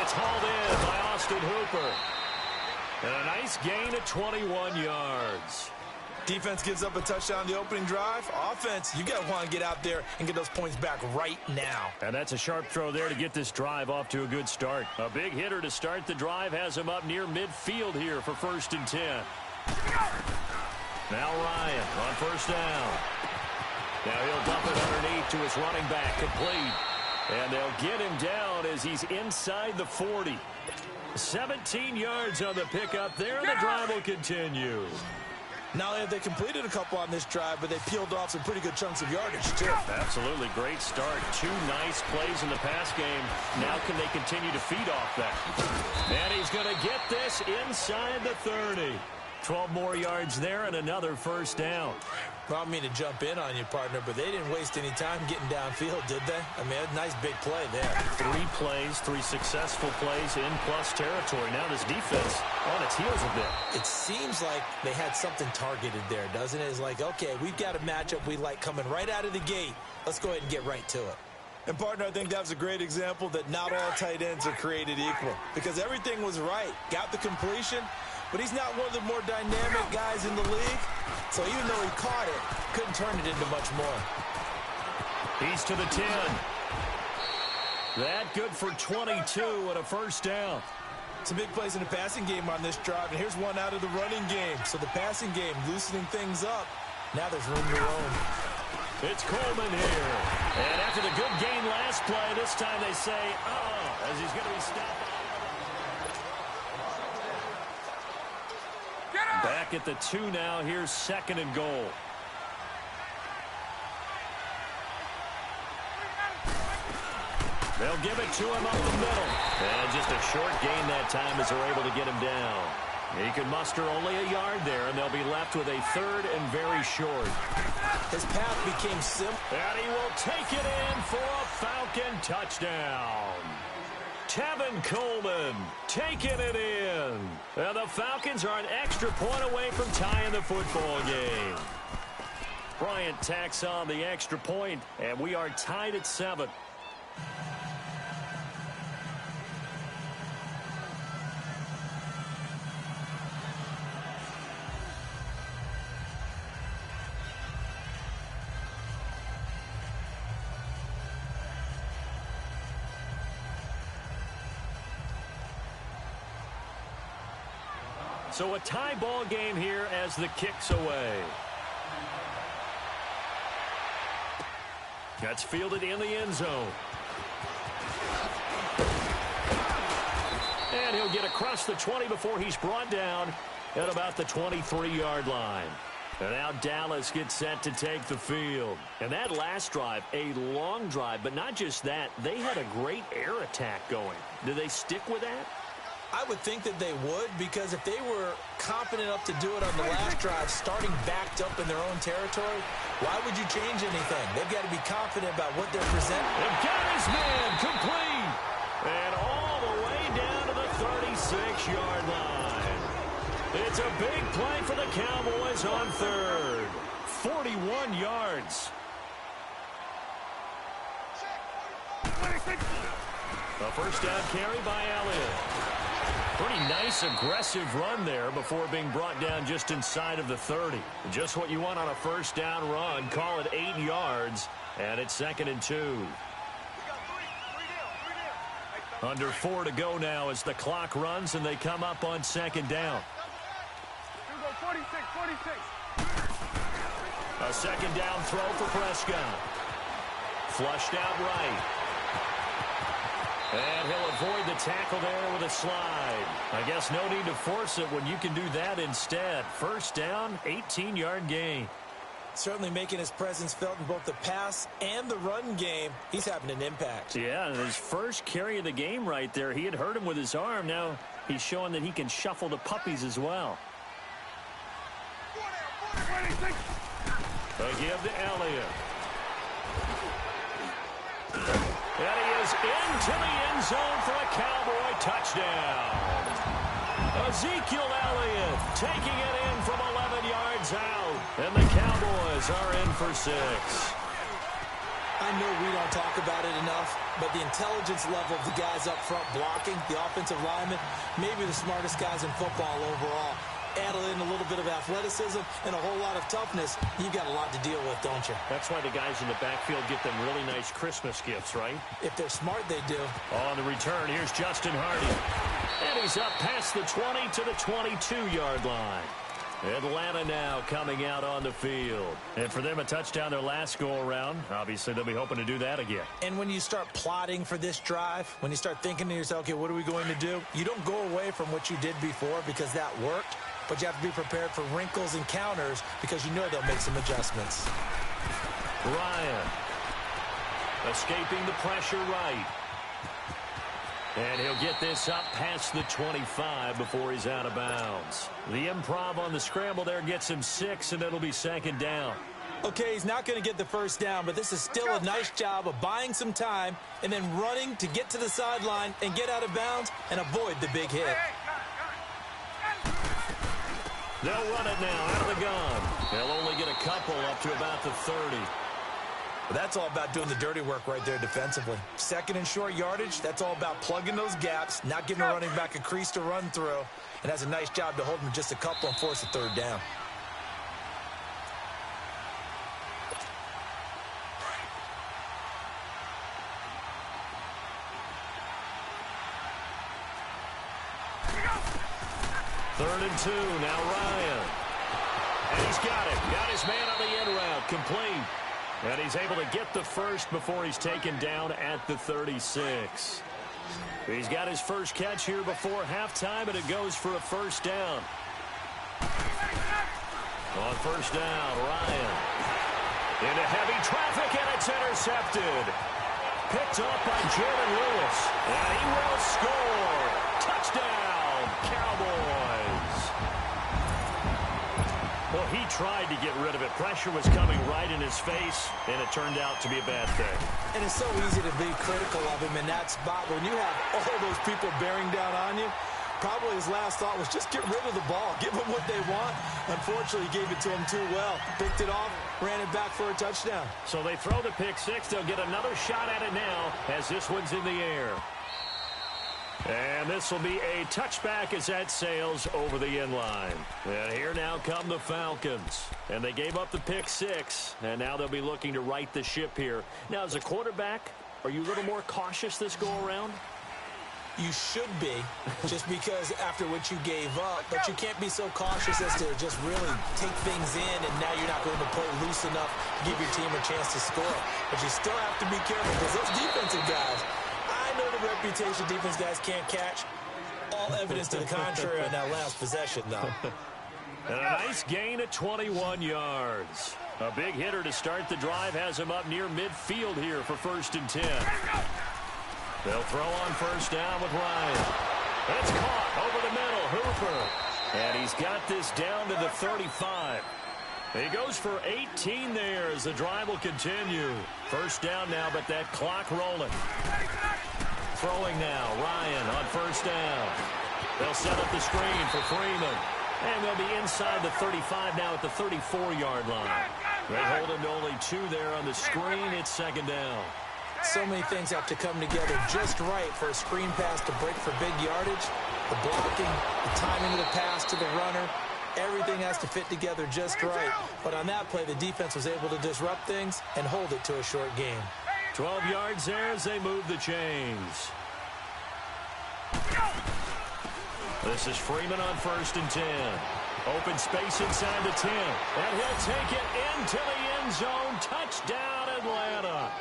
That's hauled in by Austin Hooper. And a nice gain of 21 yards. Defense gives up a touchdown on the opening drive. Offense, you got to want to get out there and get those points back right now. And that's a sharp throw there to get this drive off to a good start. A big hitter to start the drive has him up near midfield here for 1st and 10. Now Ryan on 1st down. Now he'll dump it underneath to his running back, complete. And they'll get him down as he's inside the 40. 17 yards on the pickup there, and the drive will continue. Not only have they completed a couple on this drive, but they peeled off some pretty good chunks of yardage, too. Absolutely. Great start. 2 nice plays in the pass game. Now can they continue to feed off that? And he's going to get this inside the 30. 12 more yards there and another 1st down. Well, I don't mean to jump in on you, partner, but they didn't waste any time getting downfield, did they? I mean, a nice big play there. 3 plays, 3 successful plays in plus territory. Now this defense on its heels a bit. It seems like they had something targeted there, doesn't it? It's like, okay, we've got a matchup we like coming right out of the gate. Let's go ahead and get right to it. And, partner, I think that was a great example that not all tight ends are created equal, because everything was right. Got the completion, but he's not one of the more dynamic guys in the league. So even though he caught it, couldn't turn it into much more. He's to the 10. That good for 22 and a 1st down. Some big plays in the passing game on this drive, and here's one out of the running game. So the passing game loosening things up. Now there's room to roam. It's Coleman here. And after the good gain last play, this time they say, as he's going to be stopped. Back at the 2 now. Here's 2nd and goal. They'll give it to him up the middle. And just a short gain that time as they're able to get him down. He can muster only a yard there, and they'll be left with a 3rd and very short. His path became simple. And he will take it in for a Falcon touchdown. Tevin Coleman taking it in. And the Falcons are an extra point away from tying the football game. Bryant tacks on the extra point, and we are tied at 7. So a tie ball game here as the kick's away. That's fielded in the end zone. And he'll get across the 20 before he's brought down at about the 23-yard line. And now Dallas gets set to take the field. And that last drive, a long drive, but not just that. They had a great air attack going. Do they stick with that? I would think that they would, because if they were confident enough to do it on the last drive, starting backed up in their own territory, why would you change anything? They've got to be confident about what they're presenting. They've got his man complete. And all the way down to the 36-yard line. It's a big play for the Cowboys on 3rd. 41 yards. A 1st down carry by Elliott. Pretty nice, aggressive run there before being brought down just inside of the 30. Just what you want on a 1st down run. Call it 8 yards, and it's 2nd and 2. Under 4 to go now as the clock runs, and they come up on 2nd down. A 2nd down throw for Prescott. Flushed out right. And he'll avoid the tackle there with a slide. I guess no need to force it when you can do that instead. 1st down, 18-yard gain. Certainly making his presence felt in both the pass and the run game. He's having an impact. Yeah, his first carry of the game right there. He had hurt him with his arm. Now he's showing that he can shuffle the puppies as well. A give to Elliott. And he is into the end zone for a Cowboy touchdown. Ezekiel Elliott taking it in from 11 yards out. And the Cowboys are in for 6. I know we don't talk about it enough, but the intelligence level of the guys up front blocking, the offensive linemen, maybe the smartest guys in football overall. Add in a little bit of athleticism and a whole lot of toughness, you've got a lot to deal with, don't you? That's why the guys in the backfield get them really nice Christmas gifts, right? If they're smart, they do. On the return, here's Justin Hardy. And he's up past the 20 to the 22-yard line. Atlanta now coming out on the field. And for them, a touchdown their last go-around. Obviously, they'll be hoping to do that again. And when you start plotting for this drive, when you start thinking to yourself, okay, what are we going to do? You don't go away from what you did before because that worked, but you have to be prepared for wrinkles and counters because you know they'll make some adjustments. Ryan escaping the pressure right. And he'll get this up past the 25 before he's out of bounds. The improv on the scramble there gets him 6, and it'll be second down. Okay, he's not going to get the first down, but this is still a nice job of buying some time and then running to get to the sideline and get out of bounds and avoid the big hit. They'll run it now out of the gun. They'll only get a couple up to about the 30. But that's all about doing the dirty work right there defensively. Second and short yardage, that's all about plugging those gaps, not giving a running back a crease to run through, and has a nice job to hold him just a couple and force a third down. Third and 2, now Ryan. And he's got it. Got his man on the end route, complete. And he's able to get the first before he's taken down at the 36. He's got his first catch here before halftime, and it goes for a first down. On first down, Ryan. Into heavy traffic, and it's intercepted. Picked up by Jordan Lewis. And he will score. Touchdown, Cowboys. Well, he tried to get rid of it. Pressure was coming right in his face, and it turned out to be a bad thing. And it's so easy to be critical of him in that spot. When you have all those people bearing down on you, probably his last thought was just get rid of the ball. Give them what they want. Unfortunately, he gave it to them too well. Picked it off, ran it back for a touchdown. So they throw the pick six. They'll get another shot at it now as this one's in the air. And this will be a touchback as that sails over the end line. And here now come the Falcons. And they gave up the pick six, and now they'll be looking to right the ship here. Now, as a quarterback, are you a little more cautious this go-around? You should be, just because after what you gave up, but you can't be so cautious as to just really take things in, and now you're not going to play loose enough to give your team a chance to score. But you still have to be careful, because those defensive guys, I know the reputation defense guys can't catch. All evidence to the contrary on that last possession, though. And a nice gain at 21 yards. A big hitter to start the drive has him up near midfield here for 1st and 10. They'll throw on first down with Ryan. It's caught over the middle, Hooper. And he's got this down to the 35. He goes for 18 there as the drive will continue. First down now, but that clock rolling. Throwing now, Ryan on first down. They'll set up the screen for Freeman. And they'll be inside the 35 now at the 34-yard line. They hold him to only 2 there on the screen. It's second down. So many things have to come together just right for a screen pass to break for big yardage. The blocking, the timing of the pass to the runner, everything has to fit together just right. But on that play, the defense was able to disrupt things and hold it to a short game. 12 yards there as they move the chains. This is Freeman on 1st and 10. Open space inside the 10. And he'll take it into the end zone. Touchdown, Atlanta.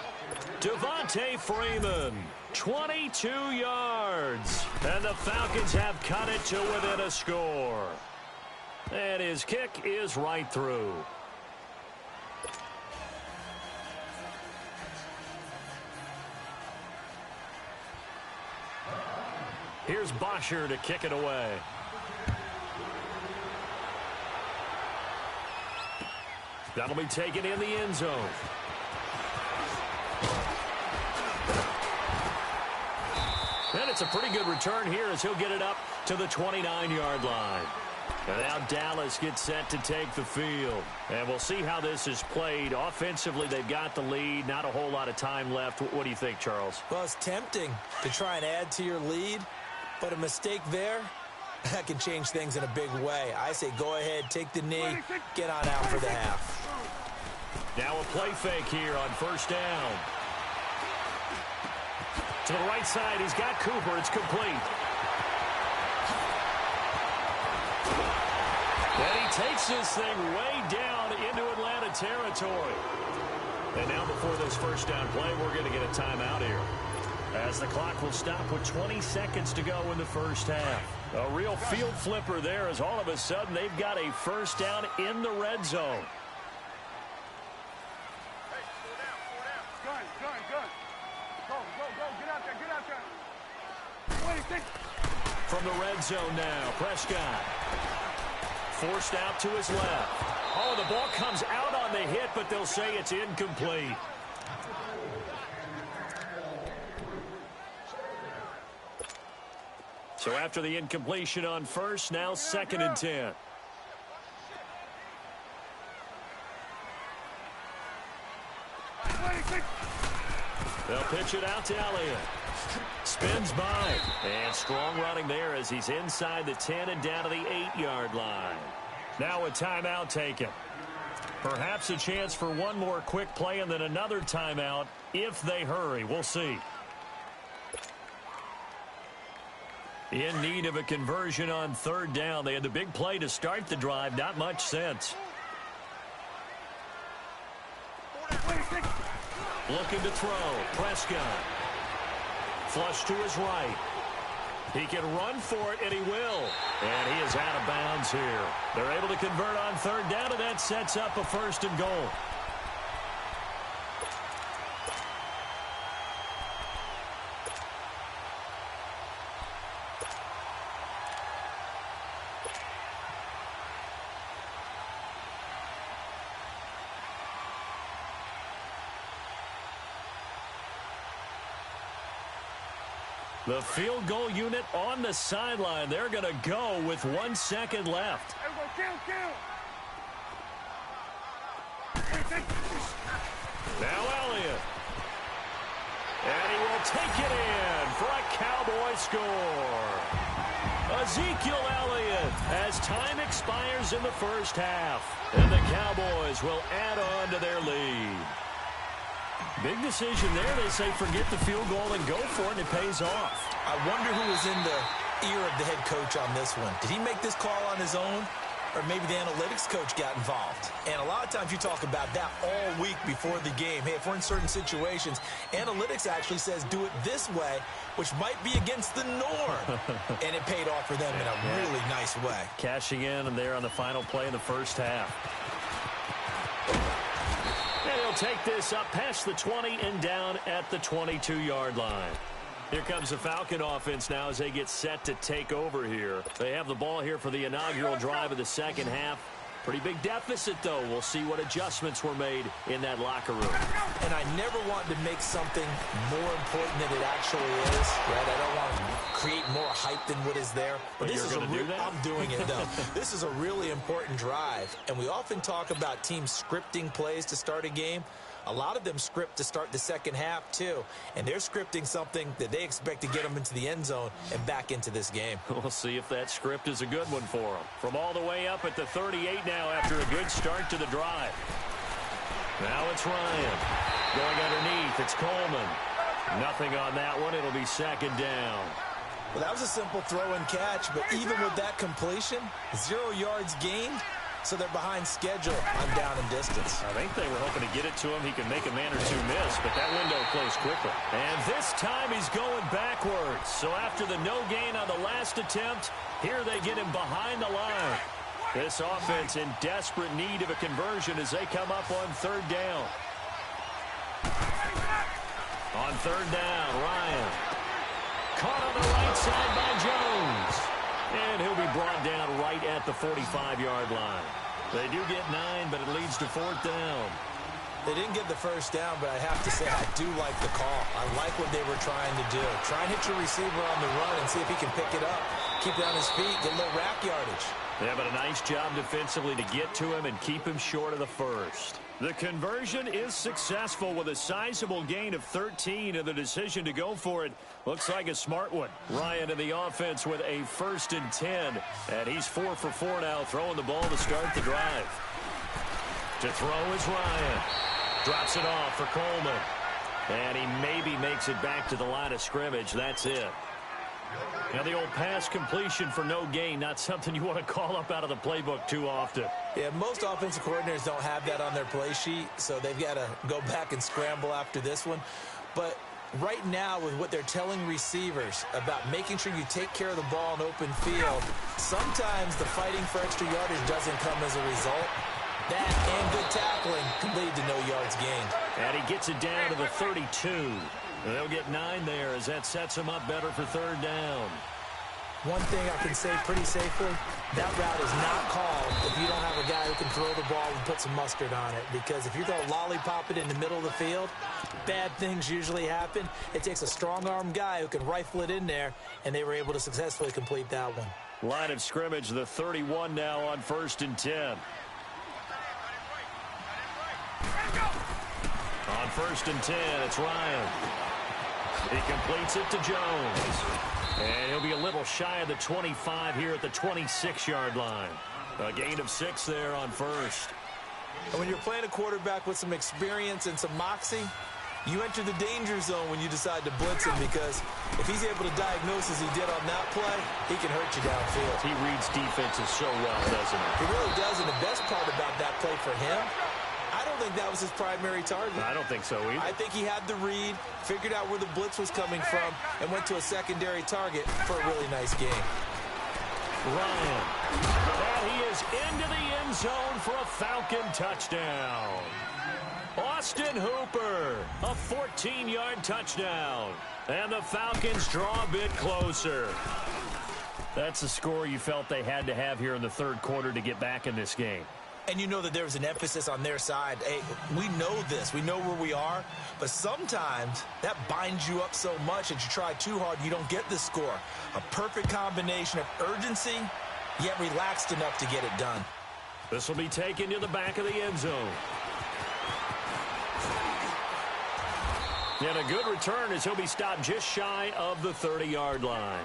Devontae Freeman, 22 yards. And the Falcons have cut it to within a score. And his kick is right through. Here's Bosher to kick it away. That'll be taken in the end zone. And it's a pretty good return here as he'll get it up to the 29-yard line. And now Dallas gets set to take the field. And we'll see how this is played. Offensively, they've got the lead. Not a whole lot of time left. What do you think, Charles? Well, it's tempting to try and add to your lead, but a mistake there, that can change things in a big way. I say go ahead, take the knee, get on out for the half. Now a play fake here on first down. To the right side, he's got Cooper. It's complete. And he takes this thing way down into Atlanta territory. And now before this first down play, we're going to get a timeout here, as the clock will stop with 20 seconds to go in the first half. A real field flipper there, as all of a sudden they've got a first down in the red zone. Hey, slow down. Gun. Go, get out there. From the red zone now, Prescott. Forced out to his left. Oh, the ball comes out on the hit, but they'll say it's incomplete. So after the incompletion on first, now 2nd and 10. They'll pitch it out to Elliott. Spins by. And strong running there as he's inside the 10 and down to the 8-yard line. Now a timeout taken. Perhaps a chance for one more quick play and then another timeout if they hurry. We'll see. In need of a conversion on third down. They had the big play to start the drive. Not much sense. Looking to throw. Prescott. Flush to his right. He can run for it, and he will. And he is out of bounds here. They're able to convert on third down, and that sets up a 1st and goal. The field goal unit on the sideline. They're going to go with 1 second left. Now Elliott. And he will take it in for a Cowboy score. Ezekiel Elliott as time expires in the first half. And the Cowboys will add on to their lead. Big decision there. They say forget the field goal and go for it, and it pays off. I wonder who was in the ear of the head coach on this one. Did he make this call on his own? Or maybe the analytics coach got involved. And a lot of times you talk about that all week before the game. Hey, if we're in certain situations, analytics actually says do it this way, which might be against the norm. And it paid off for them in a really nice way. Cashing in and there on the final play in the first half. And he'll take this up past the 20 and down at the 22-yard line. Here comes the Falcon offense now as they get set to take over here. They have the ball here for the inaugural drive of the second half. Pretty big deficit, though. We'll see what adjustments were made in that locker room. And I never want to make something more important than it actually is. Right? I don't want to create more hype than what is there. But this is I'm doing it, though. This is a really important drive. And we often talk about teams scripting plays to start a game. A lot of them script to start the second half, too. And they're scripting something that they expect to get them into the end zone and back into this game. We'll see if that script is a good one for them. From all the way up at the 38 now after a good start to the drive. Now it's Ryan. Going underneath, it's Coleman. Nothing on that one. It'll be 2nd down. Well, that was a simple throw and catch, but even with that completion, 0 yards gained. So they're behind schedule on down and distance. I think they were hoping to get it to him. He can make a man or two miss, but that window closed quickly. And this time he's going backwards. So after the no gain on the last attempt, here they get him behind the line. This offense in desperate need of a conversion as they come up on 3rd down. On 3rd down, Ryan. Caught on the right side by Jones. And he'll be brought down right at the 45-yard line. They do get 9, but it leads to 4th down. They didn't get the first down, but I have to say I do like the call. I like what they were trying to do. Try and hit your receiver on the run and see if he can pick it up. keep it on his feet, get a little rack yardage. Yeah, but a nice job defensively to get to him and keep him short of the first. The conversion is successful with a sizable gain of 13, and the decision to go for it looks like a smart one. Ryan in the offense with a 1st and 10, and he's 4 for 4 now, throwing the ball to start the drive. To throw is Ryan. Drops it off for Coleman. And he maybe makes it back to the line of scrimmage. That's it. Now the old pass completion for no gain, not something you want to call up out of the playbook too often. Yeah, most offensive coordinators don't have that on their play sheet, so they've got to go back and scramble after this one. But right now, with what they're telling receivers about making sure you take care of the ball in open field, sometimes the fighting for extra yardage doesn't come as a result. That and good tackling can lead to no yards gained. And he gets it down to the 32. They'll get 9 there as that sets him up better for 3rd down. One thing I can say pretty safely, that route is not called if you don't have a guy who can throw the ball and put some mustard on it. Because if you're going to lollipop it in the middle of the field, bad things usually happen. It takes a strong-arm guy who can rifle it in there, and they were able to successfully complete that one. Line of scrimmage, the 31 now on 1st and 10. On 1st and 10, it's Ryan. He completes it to Jones. And he'll be a little shy of the 25 here at the 26-yard line. A gain of 6 there on 1st. And when you're playing a quarterback with some experience and some moxie, you enter the danger zone when you decide to blitz him, because if he's able to diagnose as he did on that play, he can hurt you downfield. He reads defenses so well, doesn't he? He really does, and the best part about that play for him, I don't think that was his primary target. I don't think so either. I think he had the read, figured out where the blitz was coming from, and went to a secondary target for a really nice game. Ryan. And he is into the end zone for a Falcon touchdown. Austin Hooper, a 14-yard touchdown. And the Falcons draw a bit closer. That's the score you felt they had to have here in the 3rd quarter to get back in this game. And you know that there was an emphasis on their side. Hey, we know this. We know where we are. But sometimes that binds you up so much that you try too hard and you don't get the score. A perfect combination of urgency, yet relaxed enough to get it done. This will be taken to the back of the end zone. And a good return as he'll be stopped just shy of the 30-yard line.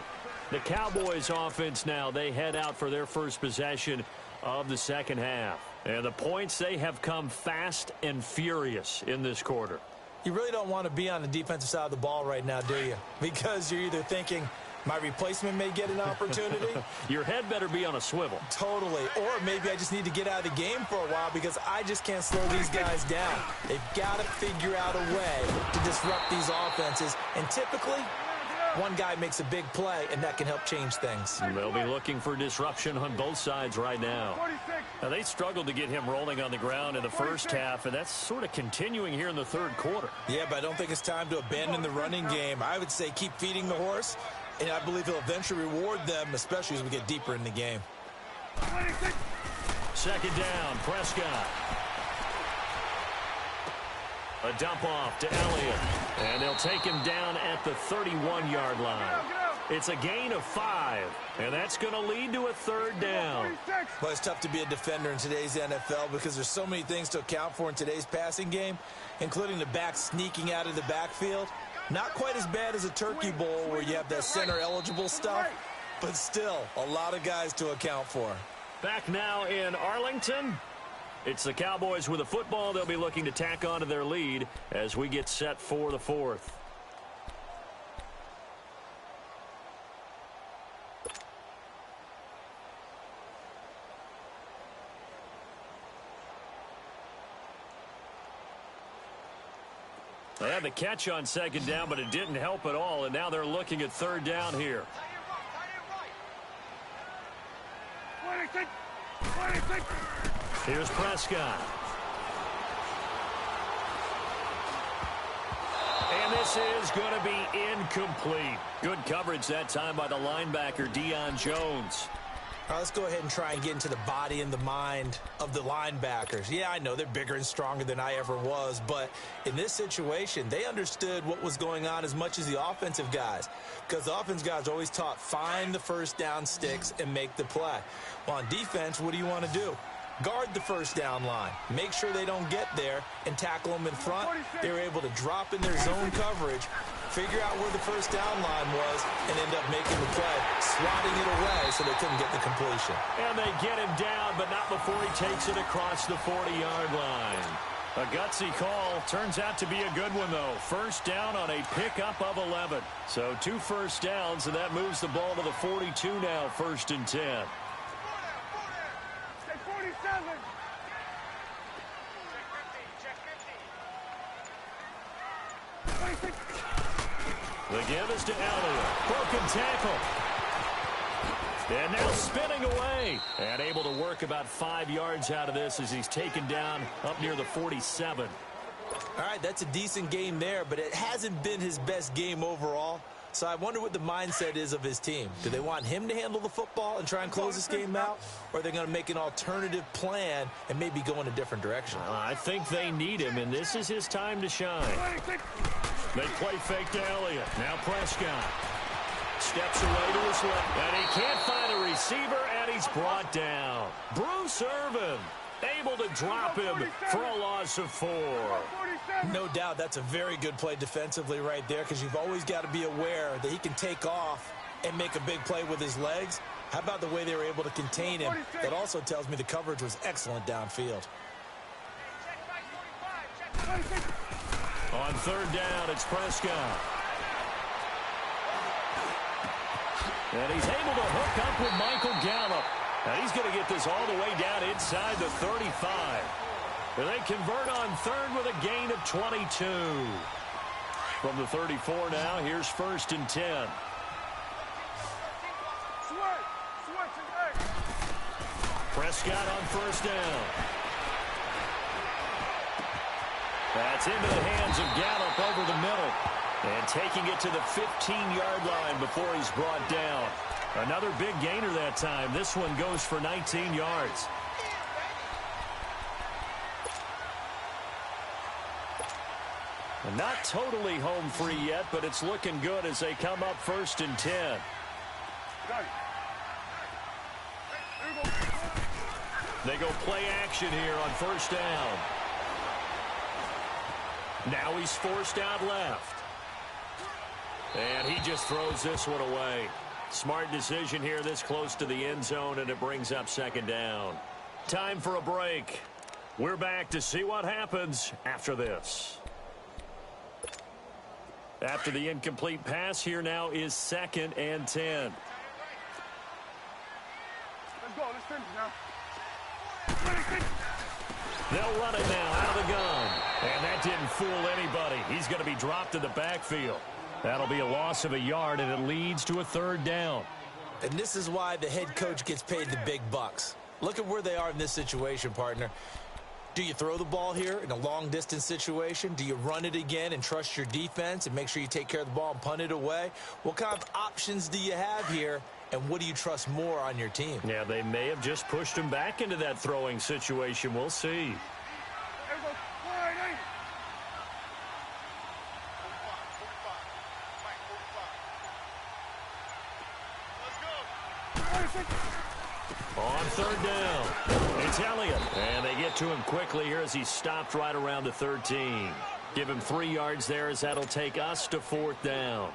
The Cowboys offense now, they head out for their first possession of the 2nd half. And the points, they have come fast and furious in this quarter. You really don't want to be on the defensive side of the ball right now, do you? Because you're either thinking, my replacement may get an opportunity. Your head better be on a swivel. Totally. Or maybe I just need to get out of the game for a while because I just can't slow these guys down. They've got to figure out a way to disrupt these offenses. And typically, one guy makes a big play, and that can help change things. They'll be looking for disruption on both sides right now. Now, they struggled to get him rolling on the ground in the first half, and that's sort of continuing here in the 3rd quarter. Yeah, but I don't think it's time to abandon the running game. I would say keep feeding the horse, and I believe he'll eventually reward them, especially as we get deeper in the game. 2nd down, Prescott. A dump off to Elliott. And they'll take him down at the 31-yard line. It's a gain of 5, and that's going to lead to a 3rd down. Well, it's tough to be a defender in today's NFL because there's so many things to account for in today's passing game, including the back sneaking out of the backfield. Not quite as bad as a turkey bowl where you have that center-eligible stuff, but still a lot of guys to account for. Back now in Arlington. It's the Cowboys with the football. They'll be looking to tack on to their lead as we get set for the 4th. They had the catch on 2nd down, but it didn't help at all, and now they're looking at 3rd down here. Here's Prescott. And this is going to be incomplete. Good coverage that time by the linebacker, Deion Jones. All right, let's go ahead and try and get into the body and the mind of the linebackers. Yeah, I know they're bigger and stronger than I ever was, but in this situation, they understood what was going on as much as the offensive guys, because the offensive guys are always taught, find the first down sticks and make the play. Well, on defense, what do you want to do? Guard the first down line. Make sure they don't get there and tackle them in front. They were able to drop in their zone coverage, figure out where the first down line was, and end up making the play, swatting it away so they couldn't get the completion. And they get him down, but not before he takes it across the 40-yard line. A gutsy call. Turns out to be a good one, though. First down on a pickup of 11. So 2 first downs, and that moves the ball to the 42 now, 1st and 10. The give is to Elliott. Broken tackle. And now spinning away. And able to work about 5 yards out of this as he's taken down up near the 47. All right, that's a decent game there, but it hasn't been his best game overall. So I wonder what the mindset is of his team. Do they want him to handle the football and try and close this game out? Or are they going to make an alternative plan and maybe go in a different direction? I think they need him, and this is his time to shine. They play fake to Elliott. Now Prescott steps away to his left, and he can't find a receiver, and he's brought down. Bruce Irvin able to drop him for a loss of 4. No doubt that's a very good play defensively right there, because you've always got to be aware that he can take off and make a big play with his legs. How about the way they were able to contain him? That also tells me the coverage was excellent downfield. On 3rd down, it's Prescott. And he's able to hook up with Michael Gallup. And he's going to get this all the way down inside the 35. And they convert on 3rd with a gain of 22. From the 34 now, here's 1st and 10. Prescott on 1st down. That's into the hands of Gallup over the middle. And taking it to the 15-yard line before he's brought down. Another big gainer that time. This one goes for 19 yards. And not totally home free yet, but it's looking good as they come up 1st and 10. They go play action here on 1st down. Now he's forced out left. And he just throws this one away. Smart decision here this close to the end zone, and it brings up 2nd down. Time for a break. We're back to see what happens after this. After the incomplete pass, here now is 2nd and 10. Let's go. Let's finish now. They'll run it now out of the gun. And that didn't fool anybody. He's going to be dropped in the backfield. That'll be a loss of a yard, and it leads to a 3rd down. And this is why the head coach gets paid the big bucks. Look at where they are in this situation, partner. Do you throw the ball here in a long-distance situation? Do you run it again and trust your defense and make sure you take care of the ball and punt it away? What kind of options do you have here, and what do you trust more on your team? Yeah, they may have just pushed him back into that throwing situation. We'll see. On 3rd down, it's Elliott. And they get to him quickly here as he stopped right around the 13. Give him 3 yards there as that'll take us to 4th down.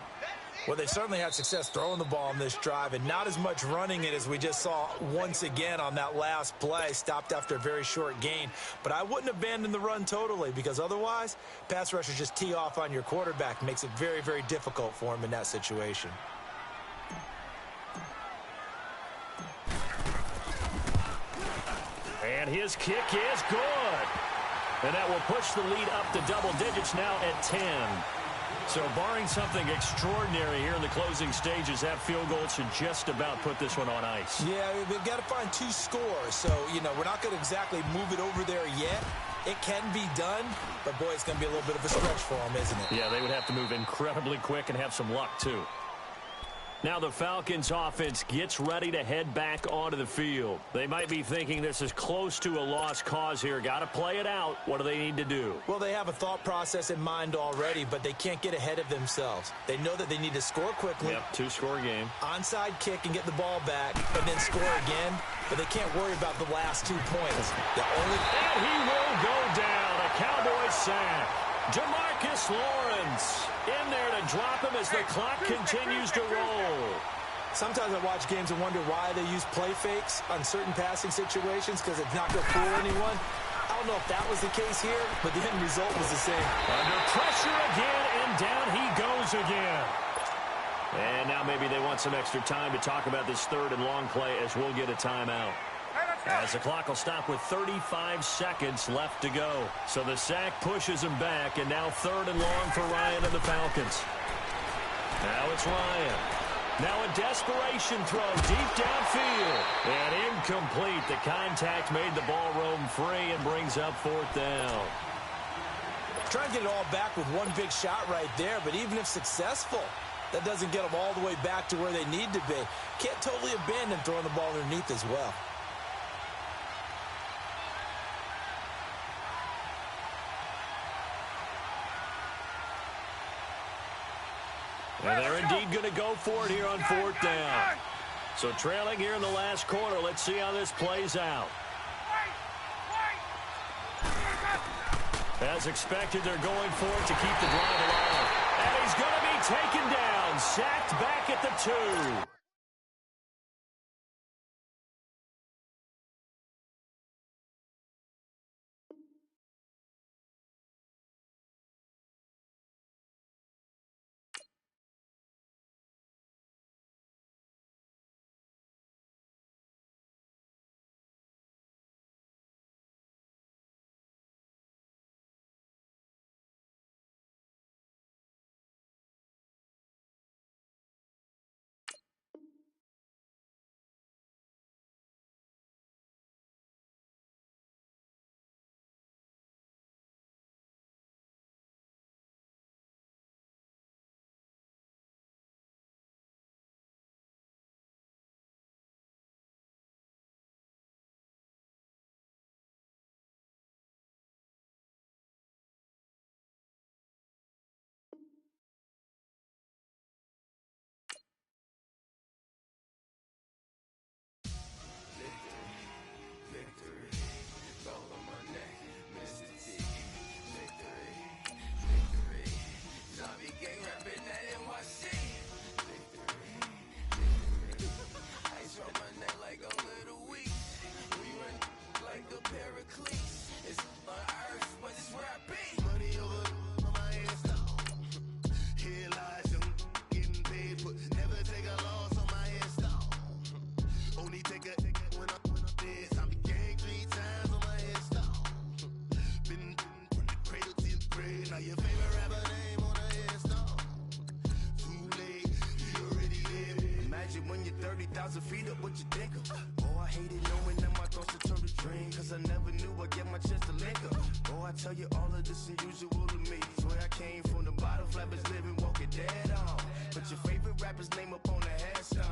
Well, they certainly had success throwing the ball on this drive, and not as much running it as we just saw once again on that last play. Stopped after a very short gain. But I wouldn't abandon the run totally, because otherwise, pass rushers just tee off on your quarterback. Makes it very, very difficult for him in that situation. And his kick is good. And that will push the lead up to double digits now at 10. So barring something extraordinary here in the closing stages, that field goal should just about put this one on ice. Yeah, we've got to find 2 scores. So, you know, we're not going to exactly move it over there yet. It can be done, but, boy, it's going to be a little bit of a stretch for them, isn't it? Yeah, they would have to move incredibly quick and have some luck, too. Now the Falcons offense gets ready to head back onto the field. They might be thinking this is close to a lost cause here. Got to play it out. What do they need to do? Well, they have a thought process in mind already, but they can't get ahead of themselves. They know that they need to score quickly. Yep, two-score game. Onside kick and get the ball back, and then score again. But they can't worry about the last 2 points. And he will go down. A Cowboys sack. Jamarcus Lawrence in there to drop him as the clock continues to roll. Sometimes I watch games and wonder why they use play fakes on certain passing situations because it's not going to fool anyone. I don't know if that was the case here, but the end result was the same. Under pressure again, and down he goes again. And now maybe they want some extra time to talk about this third and long play as we'll get a timeout. As the clock will stop with 35 seconds left to go. So the sack pushes him back, and now third and long for Ryan and the Falcons. Now it's Ryan. Now a desperation throw deep downfield. And incomplete. The contact made the ball roam free and brings up fourth down. Trying to get it all back with one big shot right there, but even if successful, that doesn't get them all the way back to where they need to be. Can't totally abandon throwing the ball underneath as well. And they're indeed going to go for it here on fourth down. So trailing here in the last quarter. Let's see how this plays out. As expected, they're going for it to keep the drive alive. And he's going to be taken down, sacked back at the 2. Feet up, what you think of? Oh, I hate it knowing that my thoughts will turn to dream. Cause I never knew I'd get my chance to link up. Oh, I tell you all of this unusual to me. Swear I came from the bottom, flappers living, walking dead on. Put your favorite rapper's name up on the headstone.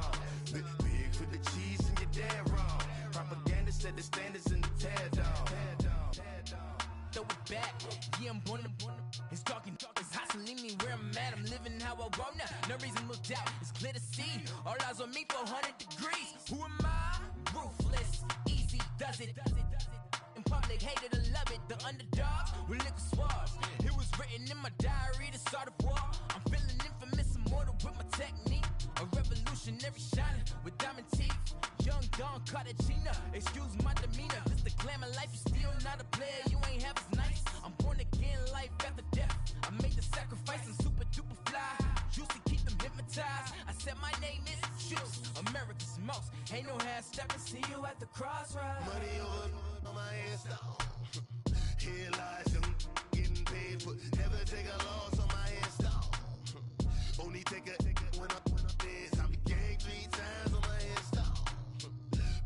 Big for the cheese and you're dead wrong. Propaganda set the standards in the tear down. Throw it back, yeah, I'm born to it's talking, it's hustling me where I'm at. I'm living how I want now. No reason to look out, it's clear to see. All eyes on me for 100 degrees. Who am I? Ruthless, easy, does it. In public, hate it or love it. The underdogs with liquor swabs. It was written in my diary to start a war. I'm feeling infamous, immortal with my technique. A revolutionary shining with diamond teeth. Young Don Cartagena, excuse my demeanor. This the glamour life, you still not a player. You ain't half as nice. I'm born again, life after death. I made the sacrifice and super duper fly. Used to keep them hypnotized. I said my name is Juice, America's most. Ain't no half stepping. See you at the crossroads. Money over on my headstone. Here lies I'm getting paid for. Never take a loss on my headstone. Only take a when I'm dead. I be gang 3 times on my headstone.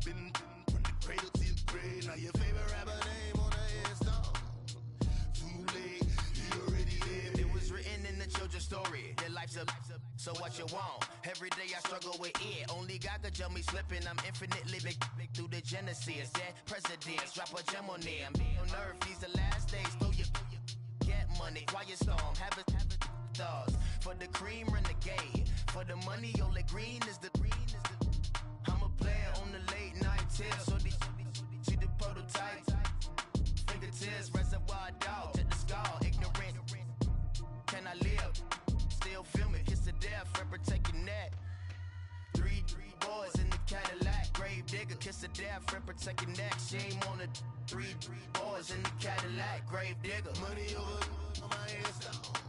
Been from the cradle to the grave. Now your favorite rapper name on the headstone. Too late, you already lived. It was written in the children's story. Their life's up, so what you want? Every day I struggle with it. Only God could jump me slipping. I'm infinitely big through the Genesis. Dead presidents, drop a gem on them. On earth, these the last days. Throw your get money, quiet storm. Have it stars. For the cream, renegade. For the money, only green is the green is the. I'm a player on the late night tips. So they see the prototype. Fingertips, reservoir dog. Check the skull, ignorant. Can I live? Still film it, kiss the death, rep protecting that. Three boys in the Cadillac, grave digger, kiss the death, rep protecting that. Shame on the three boys in the Cadillac, grave digger. Money over my head,